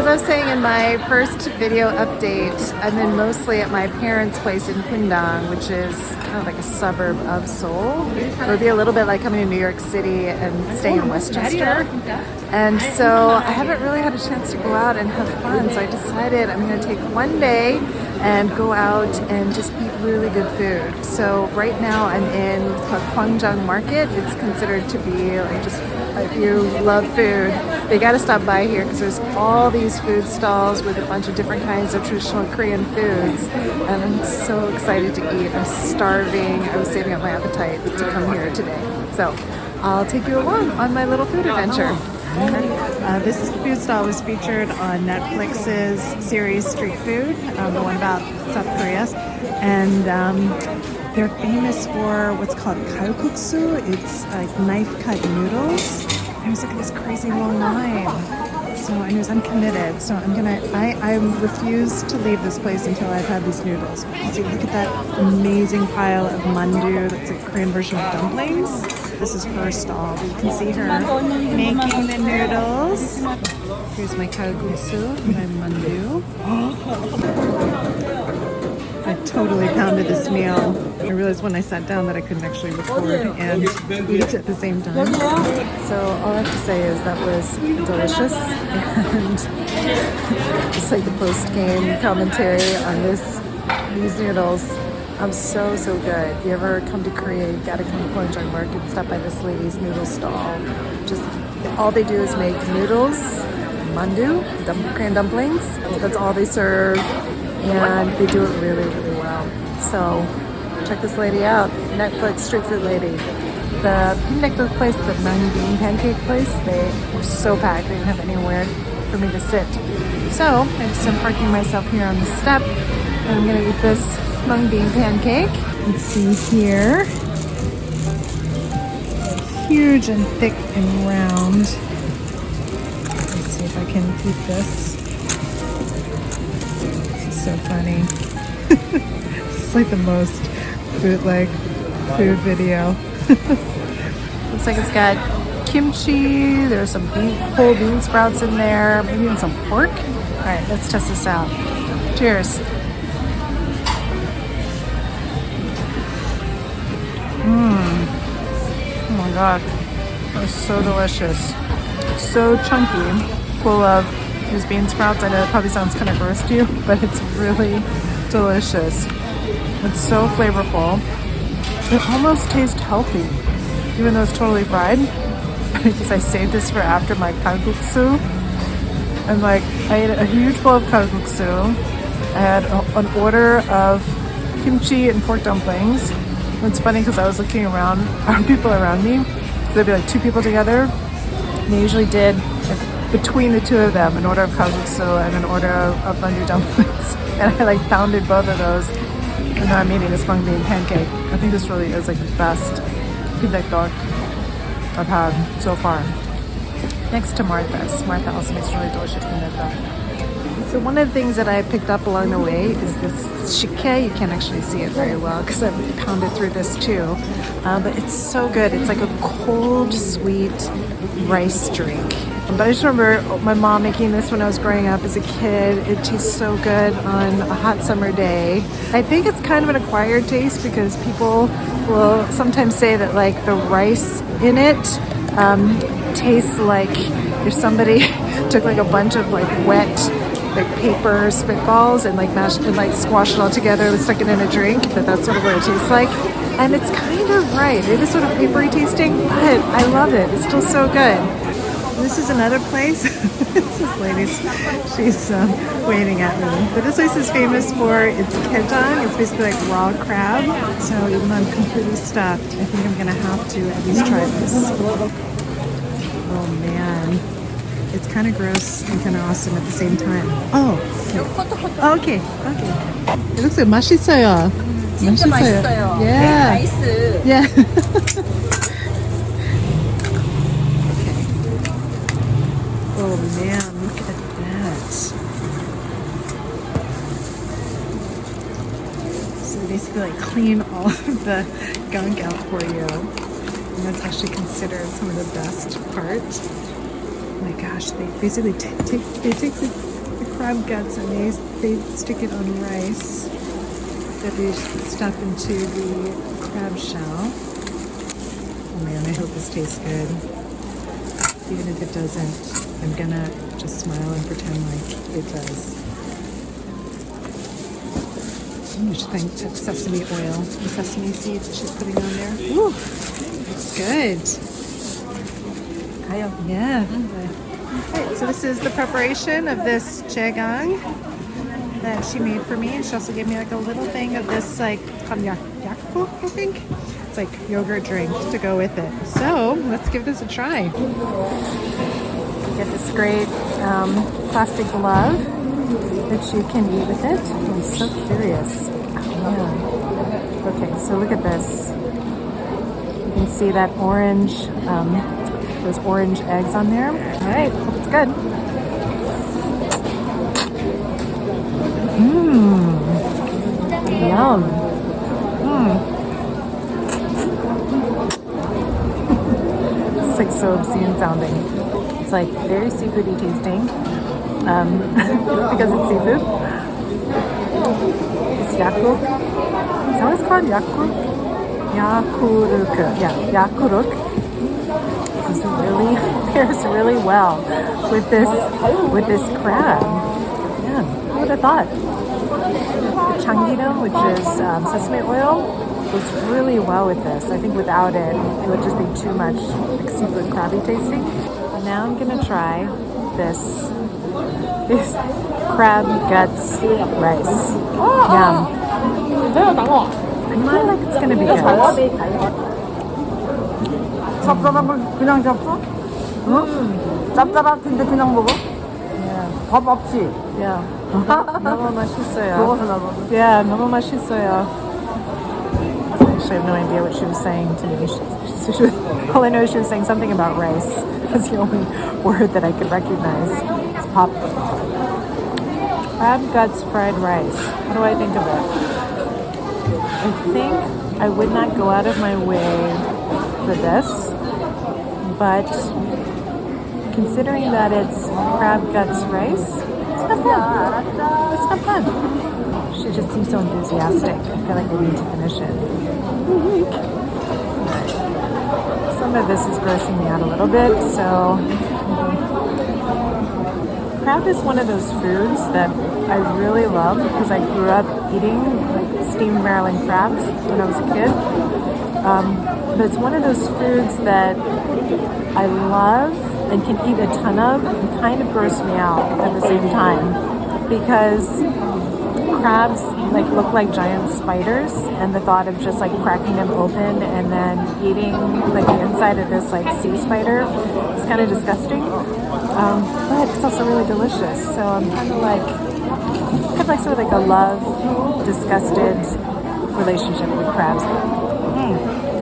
I was saying in my first video update, I've been mostly at my parents' place in Gwangjang, which is kind of like a suburb of Seoul. It would be a little bit like coming to New York City and staying in Westchester. And so I haven't really had a chance to go out and have fun, so I decided I'm going to take one day and go out and just eat really good food. So right now I'm in, it's called Gwangjang Market. It's considered to be like just, if you love food, they got to stop by here because there's all these food stalls with a bunch of different kinds of traditional Korean foods, and I'm so excited to eat. I'm starving. I was saving up my appetite to come here today. So I'll take you along on my little food adventure. This food stall was featured on Netflix's series Street Food, the one about South Korea, and they're famous for what's called kalguksu. It's like knife-cut noodles. I was like this crazy long line, so I'm committed. So I refuse to leave this place until I've had these noodles. See, look at that amazing pile of mandu. That's a Korean version of dumplings. This is her stall. You can see her making the noodles. Here's my kalguksu, my mandu. I totally pounded this meal. I realized when I sat down that I couldn't actually record and eat at the same time. So all I have to say is that was delicious, and it's like the post-game commentary on these noodles. So good. If you ever come to Korea, you gotta come to Gwangjang Market and stop by this lady's noodle stall. Just all they do is make noodles, mandu, Korean dumplings. That's all they serve, and they do it really well. So check this lady out, Netflix street food lady. The next place, the mung bean pancake place, they were so packed. They didn't have anywhere for me to sit. So I just am parking myself here on the step, and I'm gonna eat this mung bean pancake. Let's see here. Huge and thick and round. Let's see if I can eat this. This is so funny. It's like the most bootleg food video. Looks like it's got kimchi. There's some whole bean sprouts in there. Maybe even some pork. All right, let's test this out. Cheers. Oh my god, that was so delicious. So chunky, full of these bean sprouts. I know it probably sounds kind of gross to you, but it's really delicious. It's so flavorful. It almost tastes healthy, even though it's totally fried, because I saved this for after my kalguksu. And like, I ate a huge bowl of kalguksu. I had an order of kimchi and pork dumplings. It's funny because I was looking around, people around me, so there'd be like two people together, and they usually did, like, between the two of them, an order of kalguksu and an order of mandu dumplings. And I like pounded both of those, and now I'm eating this mung bean pancake. I think this really is like the best pindakdok I've had so far. Next to Martha's. Martha also makes really delicious pindakdok. So one of the things that I picked up along the way is this shike. You can't actually see it very well because I've pounded through this too. But it's so good. It's like a cold, sweet rice drink. But I just remember my mom making this when I was growing up as a kid. It tastes so good on a hot summer day. I think it's kind of an acquired taste because people will sometimes say that like the rice in it tastes like if somebody took like a bunch of like wet like paper spitballs and like mashed and like squashed it all together and stuck it in a drink, that's sort of what it tastes like. And it's kind of right. It is sort of papery tasting, but I love it. It's still so good. This is another place. This lady, she's waving at me. But this place is famous for its gwangjang. It's basically like raw crab. So even though I'm completely stuffed, I think I'm gonna have to at least try this. Oh man. It's kind of gross and kind of awesome at the same time. Oh, okay. It looks like 맛있어요. 진짜 맛있어요. Yeah. 나이스. Yeah. Oh man, look at that. So they basically like clean all of the gunk out for you. And that's actually considered some of the best part. Oh my gosh, they basically take the crab guts, and they stick it on rice that they stuff into the crab shell. Oh man, I hope this tastes good. Even if it doesn't, I'm gonna just smile and pretend like it does. I'm just going to put sesame oil and sesame seeds that she's putting on there. Ooh, looks good. Yeah. Okay, so this is the preparation of this jaegang that she made for me. And she also gave me like a little thing of this like yakpo, I think. It's like yogurt drink to go with it. So let's give this a try. Get this great plastic glove that you can eat with it. I'm so curious. Yeah. Okay, so look at this. You can see that orange, those orange eggs on there. All right, hope it's good. Yum. It's like so obscene sounding. It's like very seafoody tasting because it's seafood. It's yakuruk. Is that what it's called? Yakuruk? Yakuruk. Yeah, yakuruk. It really pairs really well with this crab. Yeah, who would have thought? The changgyerum, which is sesame oil, goes really well with this. I think without it, it would just be too much like seafood crabby tasting. And now I'm gonna try this crab guts rice. Yum. I feel like it's gonna be good. 짭짤한 걸 그냥 잡숴? 응? 짭짤할 텐데 그냥 먹어? Yeah. 밥 없지? Yeah. 너무 맛있어요. 먹어서 나봐. Yeah, 너무 맛있어요. Actually, I have no idea what she was saying to me. All I know is she was saying something about rice. That's the only word that I could recognize. It's pop. Crab guts fried rice. What do I think of it? I think I would not go out of my way for this, but considering that it's crab guts rice, it's not bad. It's not bad. She just seems so enthusiastic. I feel like I need to finish it. Some of this is grossing me out a little bit, so crab is one of those foods that I really love because I grew up eating like steamed Maryland crabs when I was a kid. But it's one of those foods that I love and can eat a ton of and kind of gross me out at the same time because crabs like look like giant spiders, and the thought of just like cracking them open and then eating like the inside of this like sea spider is kind of disgusting. But it's also really delicious. So I'm kind of like sort of like a love disgusted relationship with crabs.